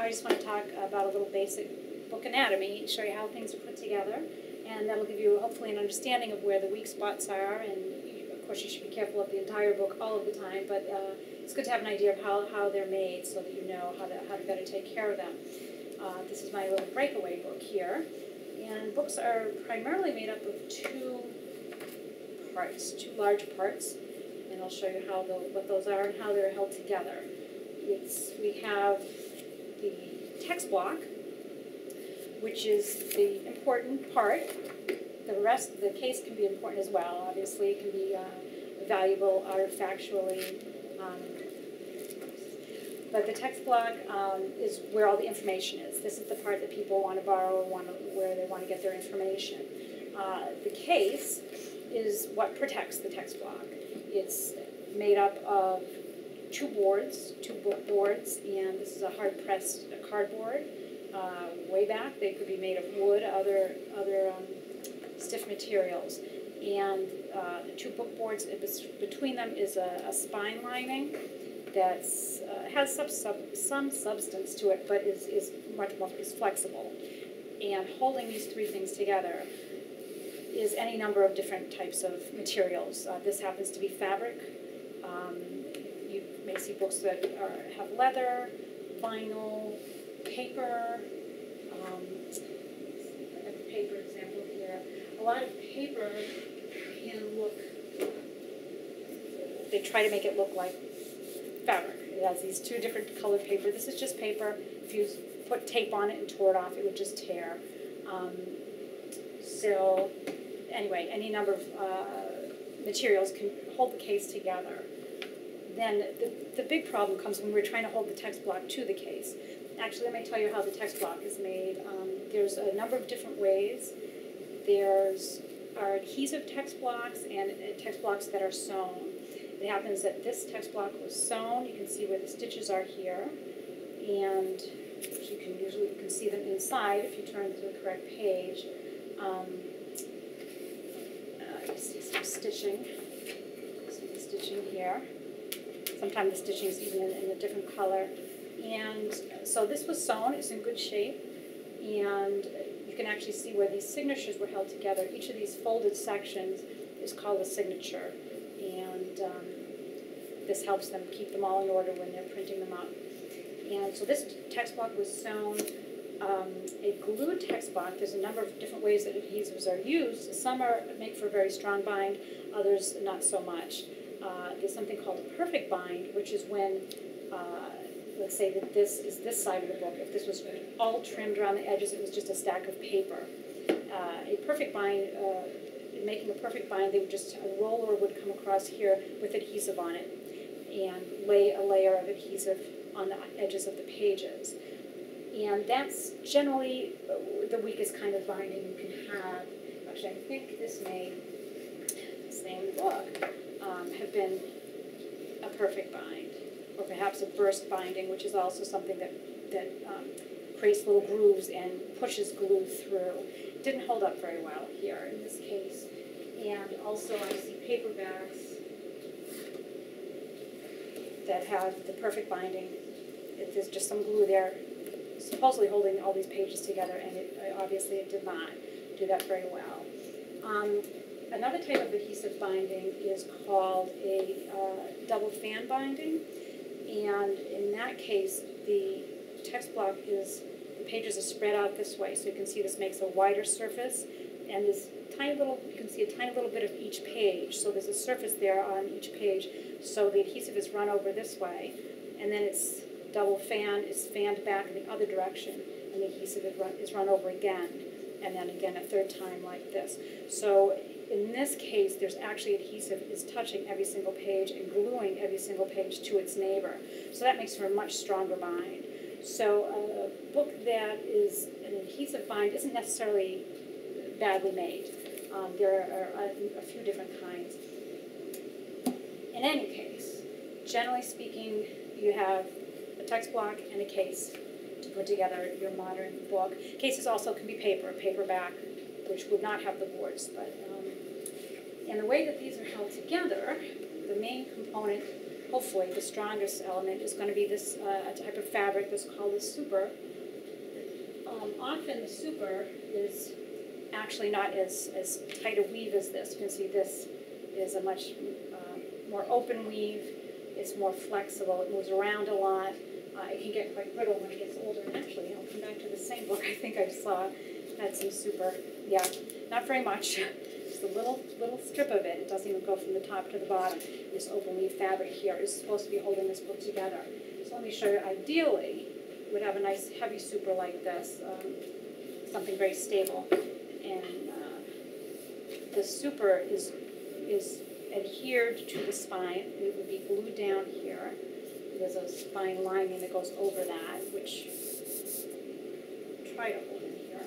I just want to talk about a little basic book anatomy, show you how things are put together, and that'll give you hopefully an understanding of where the weak spots are. And of course, you should be careful of the entire book all of the time, but it's good to have an idea of how they're made so that you know how to better take care of them. This is my little breakaway book here, and books are primarily made up of two large parts, and I'll show you what those are and how they're held together. We have the text block, which is the important part. The rest of the case can be important as well. Obviously, it can be valuable artifactually. But the text block is where all the information is. This is the part that people want to borrow, where they want to get their information. The case is what protects the text block. It's made up of two book boards, and this is a hard-pressed cardboard. Way back, they could be made of wood, other stiff materials. And the two book boards, between them is a spine lining that has some substance to it, but is much more flexible. And holding these three things together is any number of different types of materials. This happens to be fabric. You may see books that have leather, vinyl, paper. I have a paper example here. A lot of paper can they try to make it look like fabric. It has these two different colored paper. This is just paper. If you put tape on it and tore it off, it would just tear. So anyway, any number of materials can hold the case together. Then the big problem comes when we're trying to hold the text block to the case. Actually, let me tell you how the text block is made. There's a number of different ways. There's adhesive text blocks and text blocks that are sewn. It happens that this text block was sewn. You can see where the stitches are here, and you can see them inside if you turn to the correct page. You see some stitching. See the stitching here. Sometimes the stitching is even in a different color. And so this was sewn. It's in good shape, and you can actually see where these signatures were held together. Each of these folded sections is called a signature, and this helps them keep them all in order when they're printing them up. And so this text block was sewn. A glued text block, there's a number of different ways that adhesives are used. Some make for a very strong bind, others not so much. There's something called a perfect bind, which is when, let's say that this is this side of the book. If this was all trimmed around the edges, it was just a stack of paper. A perfect bind, in making a perfect bind, a roller would come across here with adhesive on it and lay a layer of adhesive on the edges of the pages. And that's generally the weakest kind of binding you can have. Actually, I think this same book have been a perfect bind, or perhaps a burst binding, which is also something that creates little grooves and pushes glue through. It didn't hold up very well here in this case. And also I see paperbacks that have the perfect binding. There's just some glue there, supposedly holding all these pages together, and obviously it did not do that very well. Another type of adhesive binding is called a double fan binding, and in that case, the text block the pages are spread out this way, so you can see this makes a wider surface, and you can see a tiny little bit of each page, so there's a surface there on each page, so the adhesive is run over this way, and then it's double fan, it's fanned back in the other direction, and the adhesive is run over again, and then again a third time like this. So in this case, there's actually adhesive is touching every single page and gluing every single page to its neighbor. So that makes for a much stronger bind. So a book that is an adhesive bind isn't necessarily badly made. There are a few different kinds. In any case, generally speaking, you have a text block and a case to put together your modern book. Cases also can be paperback, which would not have the boards. But and the way that these are held together, the main component hopefully the strongest element is going to be this a type of fabric that's called the super. Often the super is actually not as tight a weave as this. You can see this is a much more open weave. It's more flexible. It moves around a lot. It can get quite brittle when it gets older. And actually, I'll come back to the same book I think I saw had some super. Yeah, not very much. Just a little strip of it. It doesn't even go from the top to the bottom. This open weave fabric here is supposed to be holding this book together. So let me show you. Ideally, you would have a nice heavy super like this, something very stable. And the super is adhered to the spine. It would be glued down here. There's a spine lining that goes over that, which try to hold in here.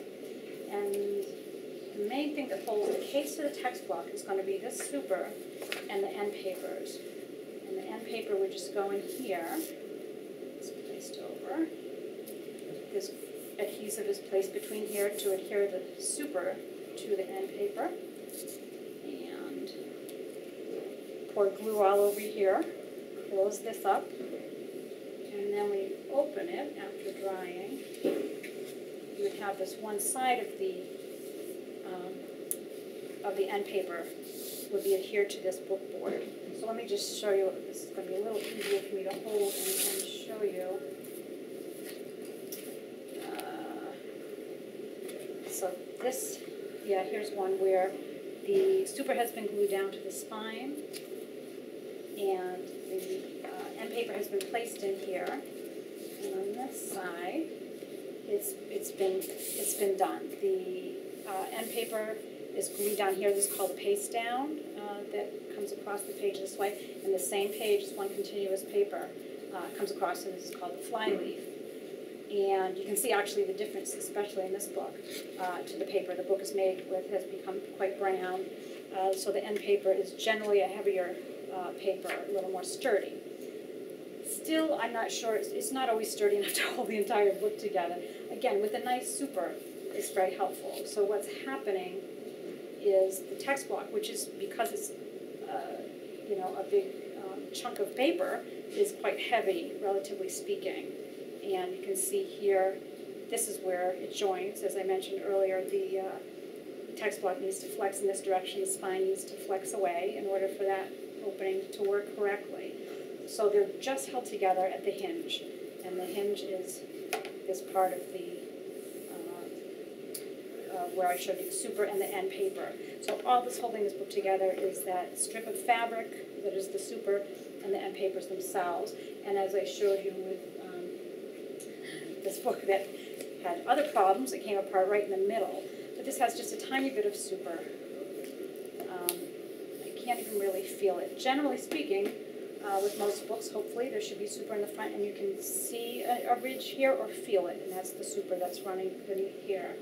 And the main thing that holds the case of the text block is going to be this super and the end papers. And the end paper would just go in here. It's placed over. This adhesive is placed between here to adhere the super to the end paper. And pour glue all over here. Close this up. And then we open it after drying. You would have this one side of the end paper would be adhered to this book board. So let me just show you. This is going to be a little easier for me to hold and show you. So this, yeah, here's one where the super has been glued down to the spine, and the end paper has been placed in here. And on this side, it's been done. The end paper is glued down here. This is called the paste down that comes across the page this way. And the same page is one continuous paper comes across, and this is called the fly leaf. And you can see actually the difference, especially in this book, to the paper. The book is made with, has become quite brown. So the end paper is generally a heavier paper, a little more sturdy. Still, I'm not sure, it's not always sturdy enough to hold the entire book together. Again, with a nice super, it's very helpful. So what's happening is the text block, which is, because it's a big chunk of paper, is quite heavy, relatively speaking. And you can see here, this is where it joins. As I mentioned earlier, the text block needs to flex in this direction. The spine needs to flex away in order for that opening to work correctly. So they're just held together at the hinge. And the hinge is this part of the, where I showed you the super and the end paper. So all that's holding this book together is that strip of fabric that is the super and the end papers themselves. And as I showed you with this book that had other problems, it came apart right in the middle. But this has just a tiny bit of super. I can't even really feel it. Generally speaking, with most books, hopefully, there should be super in the front, and you can see a ridge here or feel it, and that's the super that's running beneath here.